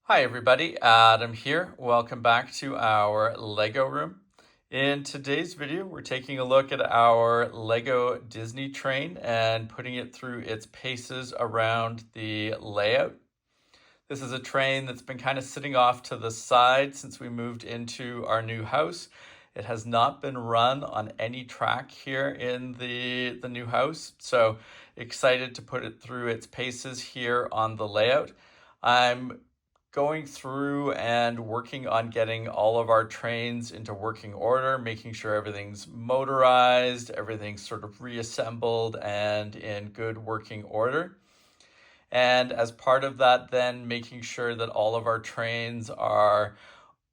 Hi everybody, Adam here. Welcome back to our Lego room. In today's video, we're taking a look at our Lego Disney train and putting it through its paces around the layout. This is a train that's been kind of sitting off to the side since we moved into our new house. It has not been run on any track here in the new house, so excited to put it through its paces here on the layout. I'm going through and working on getting all of our trains into working order, making sure everything's motorized, everything's sort of reassembled and in good working order. And as part of that, then making sure that all of our trains are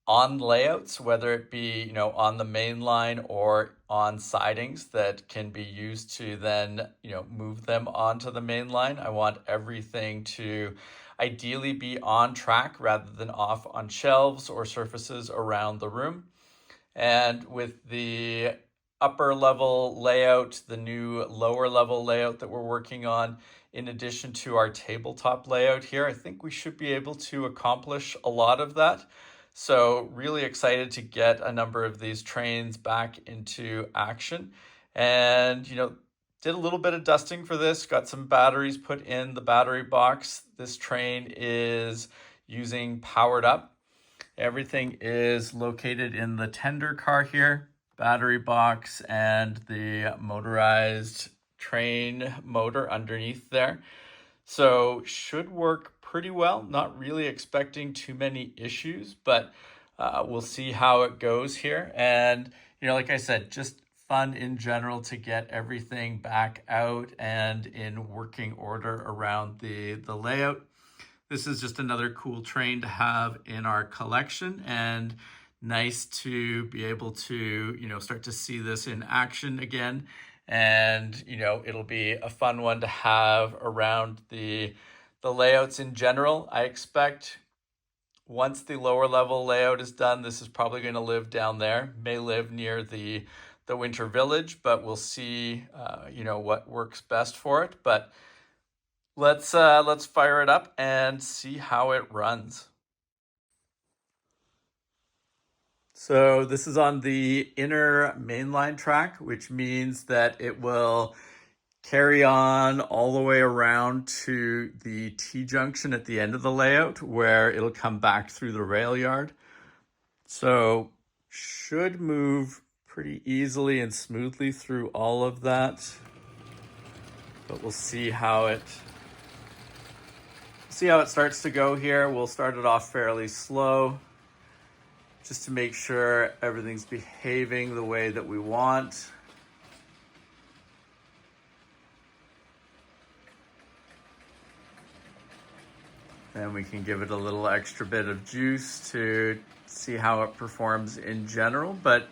on layouts, whether it be, on the main line or on sidings that can be used to then, move them onto the main line. I want everything to ideally be on track rather than off on shelves or surfaces around the room. And with the upper level layout, the new lower level layout that we're working on, in addition to our tabletop layout here, I think we should be able to accomplish a lot of that. So really excited to get a number of these trains back into action. And, did a little bit of dusting for this, got some batteries put in the battery box. This train is using powered up. Everything is located in the tender car here, battery box and the motorized train motor underneath there. So should work pretty well. Not really expecting too many issues, but we'll see how it goes here. And, like I said, just fun in general to get everything back out and in working order around the layout. This is just another cool train to have in our collection, and nice to be able to, start to see this in action again. And, it'll be a fun one to have around the layouts in general. I expect once the lower level layout is done, this is probably going to live down there, may live near the Winter Village, but we'll see, what works best for it. But let's fire it up and see how it runs. So this is on the inner mainline track, which means that it will carry on all the way around to the T-junction at the end of the layout, where it'll come back through the rail yard. So should move pretty easily and smoothly through all of that. But we'll see how it starts to go here. We'll start it off fairly slow, just to make sure everything's behaving the way that we want. Then we can give it a little extra bit of juice to see how it performs in general. But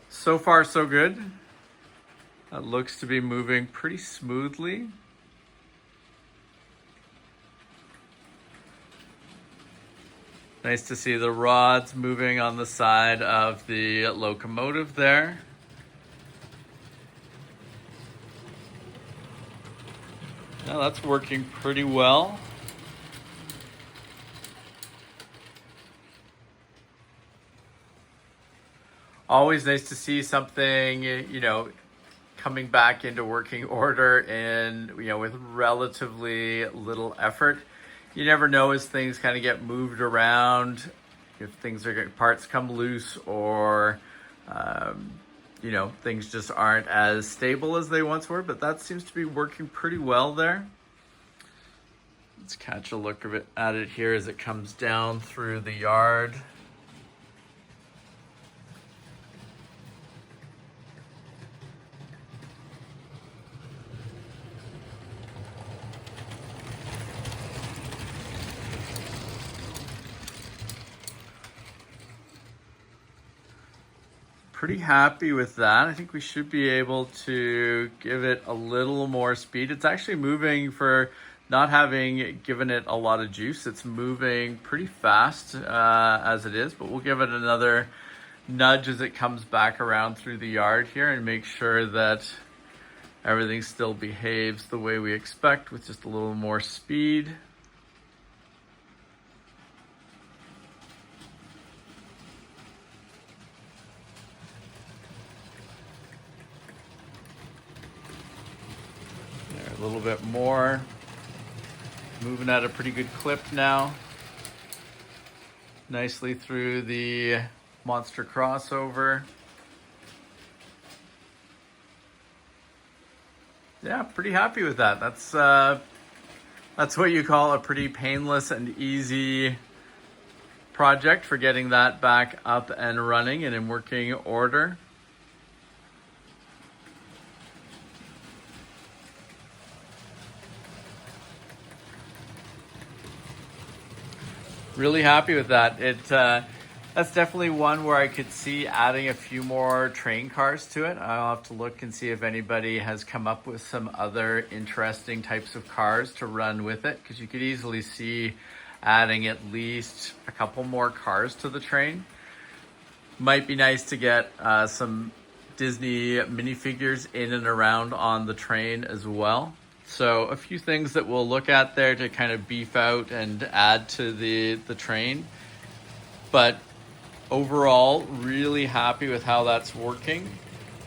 so far, so good. It looks to be moving pretty smoothly. Nice to see the rods moving on the side of the locomotive there. Now that's working pretty well. Always nice to see something, coming back into working order and, with relatively little effort. You never know as things kind of get moved around, if parts come loose, or things just aren't as stable as they once were, but that seems to be working pretty well there. Let's catch a look at it here as it comes down through the yard. Pretty happy with that. I think we should be able to give it a little more speed. It's actually moving, for not having given it a lot of juice. It's moving pretty fast as it is, but we'll give it another nudge as it comes back around through the yard here and make sure that everything still behaves the way we expect with just a little more speed. A little bit more. Moving at a pretty good clip now. Nicely through the monster crossover. Yeah, pretty happy with that. That's what you call a pretty painless and easy project for getting that back up and running and in working order. Really happy with that. That's definitely one where I could see adding a few more train cars to it. I'll have to look and see if anybody has come up with some other interesting types of cars to run with it, because you could easily see adding at least a couple more cars to the train. Might be nice to get some Disney minifigures in and around on the train as well. So a few things that we'll look at there to kind of beef out and add to the train. But overall, really happy with how that's working.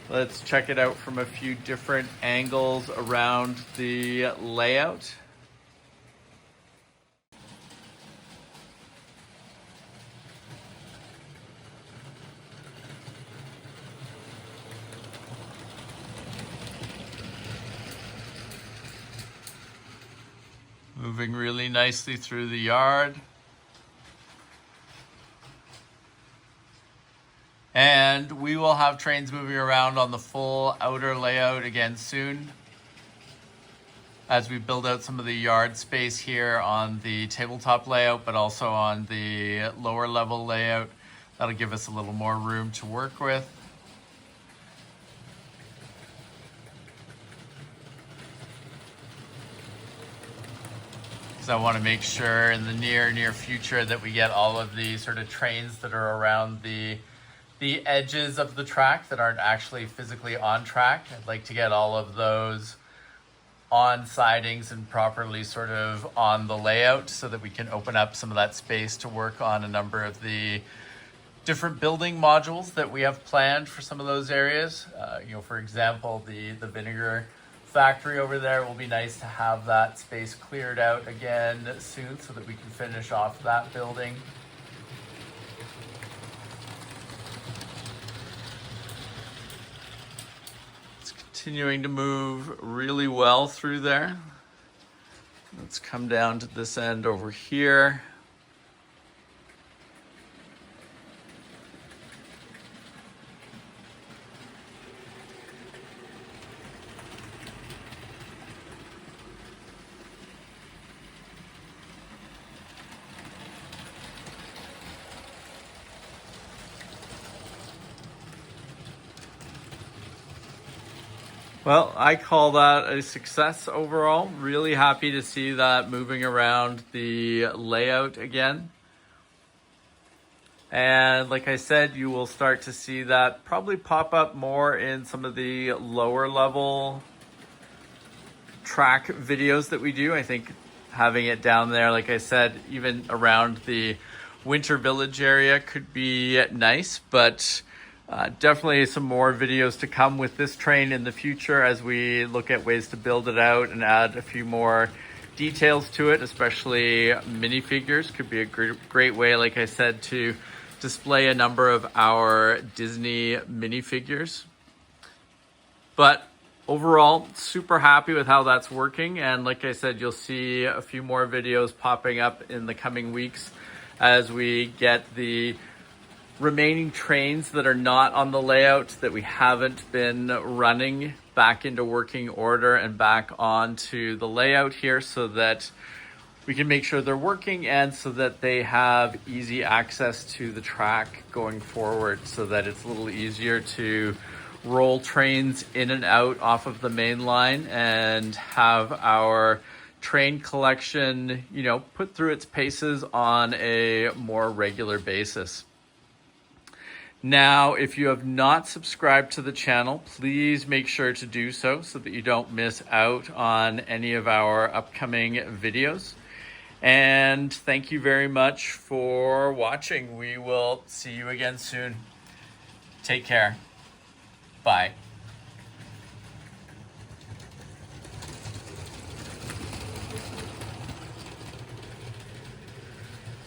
Let's check it out from a few different angles around the layout. Moving really nicely through the yard. And we will have trains moving around on the full outer layout again soon, as we build out some of the yard space here on the tabletop layout, but also on the lower level layout. That'll give us a little more room to work with. So I want to make sure in the near future that we get all of the sort of trains that are around the edges of the track that aren't actually physically on track. I'd like to get all of those on sidings and properly sort of on the layout so that we can open up some of that space to work on a number of the different building modules that we have planned for some of those areas. For example, the vinegar factory over there will be nice to have that space cleared out again soon so that we can finish off that building. It's continuing to move really well through there. Let's come down to this end over here. Well, I call that a success overall. Really happy to see that moving around the layout again. And like I said, you will start to see that probably pop up more in some of the lower level track videos that we do. I think having it down there, like I said, even around the Winter Village area could be nice, but definitely some more videos to come with this train in the future as we look at ways to build it out and add a few more details to it, especially minifigures. Could be a great way, like I said, to display a number of our Disney minifigures. But overall, super happy with how that's working. And like I said, you'll see a few more videos popping up in the coming weeks as we get the remaining trains that are not on the layout that we haven't been running back into working order and back onto the layout here, so that we can make sure they're working and so that they have easy access to the track going forward, so that it's a little easier to roll trains in and out off of the main line and have our train collection, put through its paces on a more regular basis. Now, if you have not subscribed to the channel, please make sure to do so that you don't miss out on any of our upcoming videos. And thank you very much for watching. We will see you again soon. Take care. Bye.